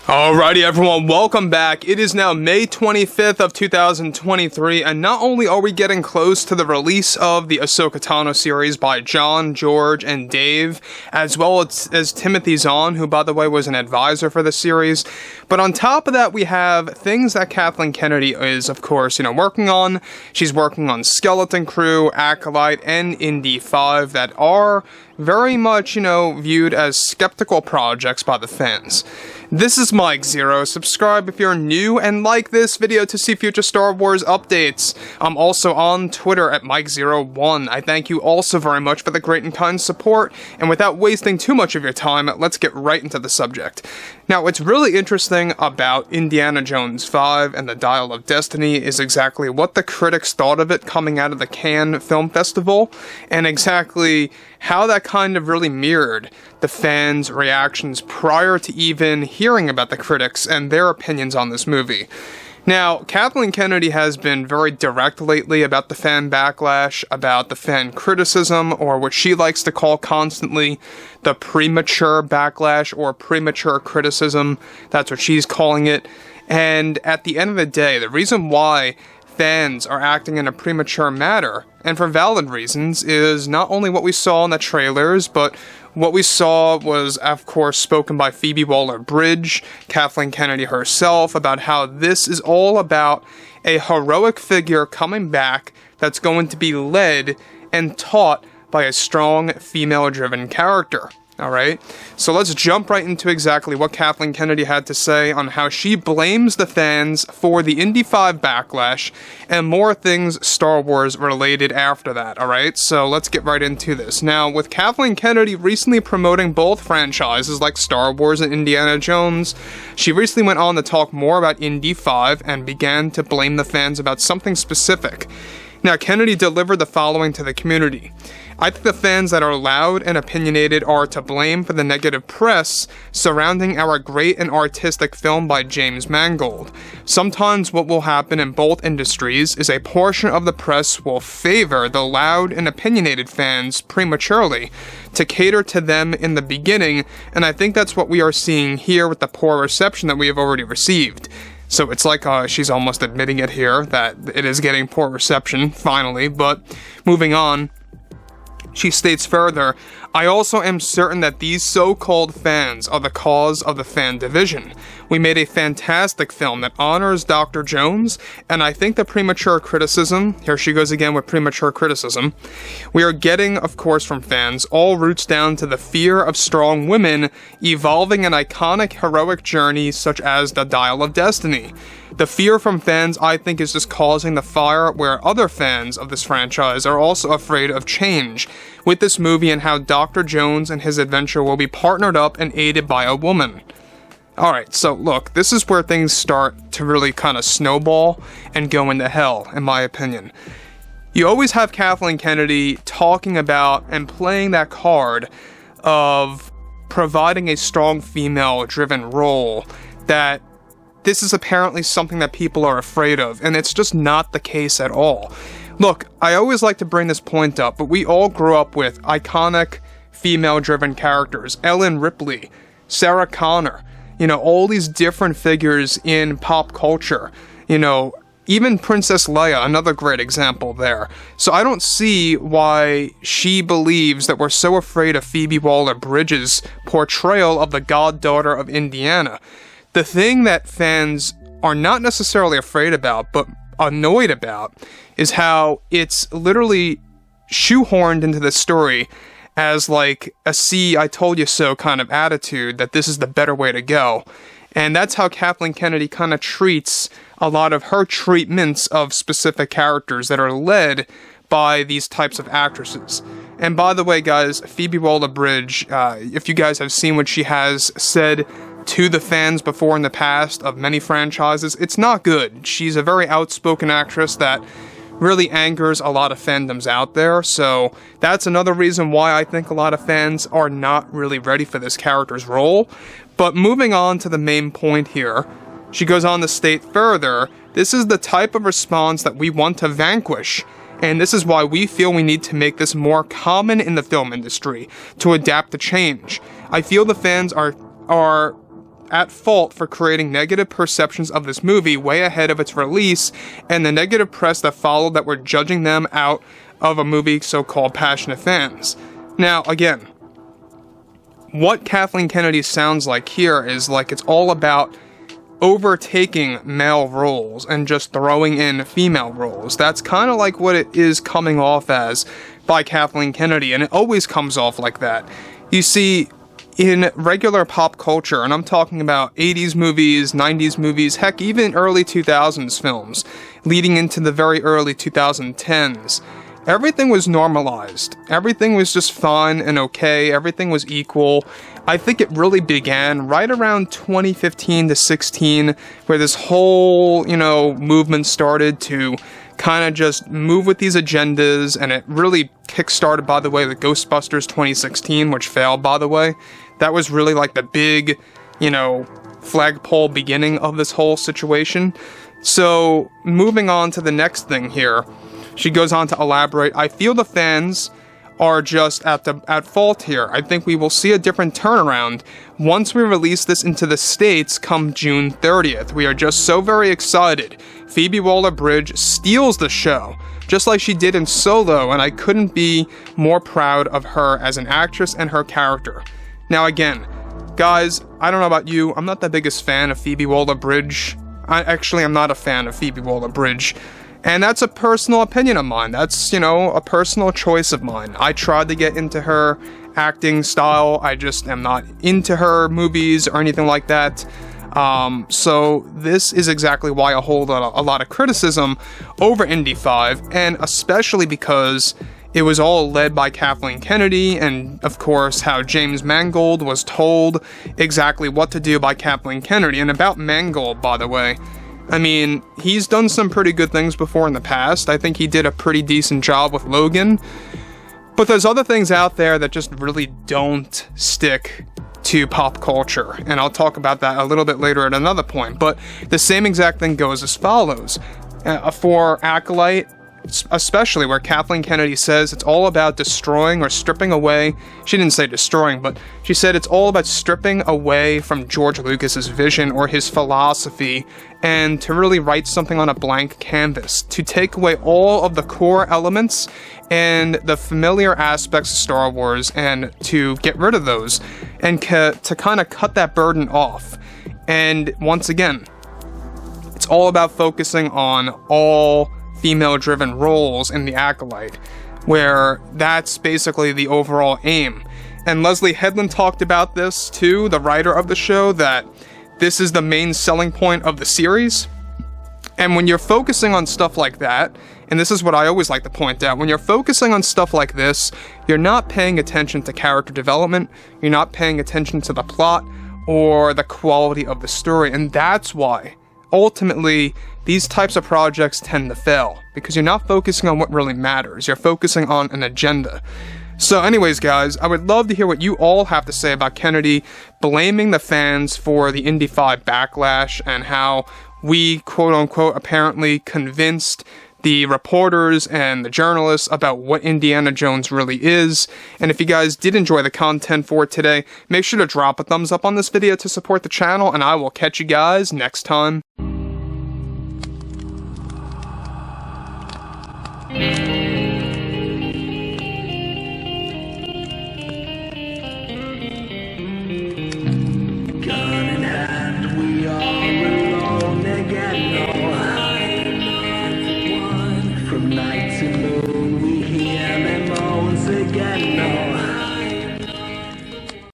Alrighty everyone, welcome back. It is now May 25th of 2023, and not only are we getting close to the release of the Ahsoka Tano series by John, George, and Dave, as well as Timothy Zahn, who by the way was an advisor for the series, but on top of that we have things that Kathleen Kennedy is, of course, working on. She's working on Skeleton Crew, Acolyte, and INDY 5 that are very much, viewed as skeptical projects by the fans. This is Mike Zero. Subscribe if you're new and like this video to see future Star Wars updates. I'm also on Twitter at Mike01. I thank you also very much for the great and kind support, and without wasting too much of your time, let's get right into the subject. Now, what's really interesting about Indiana Jones 5 and the Dial of Destiny is exactly what the critics thought of it coming out of the Cannes Film Festival, and exactly how that kind of really mirrored the fans' reactions prior to even hearing about the critics and their opinions on this movie. Now, Kathleen Kennedy has been very direct lately about the fan backlash, about the fan criticism, or what she likes to call constantly the premature backlash or premature criticism. That's what she's calling it. And at the end of the day, the reason why fans are acting in a premature manner, and for valid reasons, is not only what we saw in the trailers, but what we saw was, of course, spoken by Phoebe Waller-Bridge, Kathleen Kennedy herself, about how this is all about a heroic figure coming back that's going to be led and taught by a strong female-driven character. Alright, so let's jump right into exactly what Kathleen Kennedy had to say on how she blames the fans for the Indy 5 backlash and more things Star Wars related after that, alright? So let's get right into this. Now, with Kathleen Kennedy recently promoting both franchises like Star Wars and Indiana Jones, she recently went on to talk more about Indy 5 and began to blame the fans about something specific. Now, Kennedy delivered the following to the community. I think the fans that are loud and opinionated are to blame for the negative press surrounding our great and artistic film by James Mangold. Sometimes what will happen in both industries is a portion of the press will favor the loud and opinionated fans prematurely to cater to them in the beginning, and I think that's what we are seeing here with the poor reception that we have already received. So it's like she's almost admitting it here, that it is getting poor reception, finally, but moving on. She states further, I also am certain that these so-called fans are the cause of the fan division. We made a fantastic film that honors Dr. Jones, and I think the premature criticism, here she goes again with premature criticism, we are getting, of course, from fans, all roots down to the fear of strong women evolving an iconic heroic journey such as the Dial of Destiny. The fear from fans, I think, is just causing the fire where other fans of this franchise are also afraid of change with this movie and how Dr. Jones and his adventure will be partnered up and aided by a woman. Alright, so look, this is where things start to really kind of snowball and go into hell, in my opinion. You always have Kathleen Kennedy talking about and playing that card of providing a strong female-driven role that this is apparently something that people are afraid of, and it's just not the case at all. Look, I always like to bring this point up, but we all grew up with iconic female-driven characters. Ellen Ripley, Sarah Connor, all these different figures in pop culture. Even Princess Leia, another great example there. So I don't see why she believes that we're so afraid of Phoebe Waller-Bridge's portrayal of the goddaughter of Indiana. The thing that fans are not necessarily afraid about, but annoyed about, is how it's literally shoehorned into the story as like a see, I told you so kind of attitude, that this is the better way to go. And that's how Kathleen Kennedy kind of treats a lot of her treatments of specific characters that are led by these types of actresses. And by the way, guys, Phoebe Waller-Bridge, if you guys have seen what she has said to the fans before in the past of many franchises, it's not good. She's a very outspoken actress that really angers a lot of fandoms out there, so that's another reason why I think a lot of fans are not really ready for this character's role. But moving on to the main point here, she goes on to state further, this is the type of response that we want to vanquish, and this is why we feel we need to make this more common in the film industry, to adapt to change. I feel the fans are at fault for creating negative perceptions of this movie way ahead of its release, and the negative press that followed that were judging them out of a movie so-called passionate fans. Now, again, what Kathleen Kennedy sounds like here is like it's all about overtaking male roles and just throwing in female roles. That's kind of like what it is coming off as by Kathleen Kennedy, and it always comes off like that. You see, in regular pop culture, and I'm talking about 80s movies, 90s movies, heck, even early 2000s films, leading into the very early 2010s, everything was normalized. Everything was just fun and okay. Everything was equal. I think it really began right around 2015 to 16, where this whole, movement started to kind of just move with these agendas, and it really kickstarted, by the way, the Ghostbusters 2016, which failed, by the way. That was really like the big, flagpole beginning of this whole situation. So, moving on to the next thing here, she goes on to elaborate, I feel the fans are just at fault here. I think we will see a different turnaround once we release this into the States come June 30th. We are just so very excited. Phoebe Waller-Bridge steals the show, just like she did in Solo, and I couldn't be more proud of her as an actress and her character. Now again, guys, I don't know about you, I'm not the biggest fan of Phoebe Waller-Bridge. I'm not a fan of Phoebe Waller-Bridge. And that's a personal opinion of mine. That's, a personal choice of mine. I tried to get into her acting style. I just am not into her movies or anything like that. So this is exactly why I hold a lot of criticism over Indy 5, and especially because it was all led by Kathleen Kennedy, and of course how James Mangold was told exactly what to do by Kathleen Kennedy. And about Mangold, by the way, I mean, he's done some pretty good things before in the past. I think he did a pretty decent job with Logan. But there's other things out there that just really don't stick to pop culture. And I'll talk about that a little bit later at another point. But the same exact thing goes as follows. For Acolyte, especially where Kathleen Kennedy says it's all about destroying or stripping away. She didn't say destroying, but she said it's all about stripping away from George Lucas's vision or his philosophy, and to really write something on a blank canvas, to take away all of the core elements and the familiar aspects of Star Wars, and to get rid of those, and to kind of cut that burden off. And once again, it's all about focusing on all female-driven roles in The Acolyte, where that's basically the overall aim. And Leslie Headland talked about this too, the writer of the show, that this is the main selling point of the series. And when you're focusing on stuff like that, and this is what I always like to point out, when you're focusing on stuff like this, you're not paying attention to character development, you're not paying attention to the plot or the quality of the story, and that's why ultimately these types of projects tend to fail, because you're not focusing on what really matters, you're focusing on an agenda. So anyways, guys, I would love to hear what you all have to say about Kennedy blaming the fans for the Indy 5 backlash, and how we, quote-unquote, apparently convinced the reporters and the journalists about what Indiana Jones really is. And if you guys did enjoy the content for today, make sure to drop a thumbs up on this video to support the channel, and I will catch you guys next time.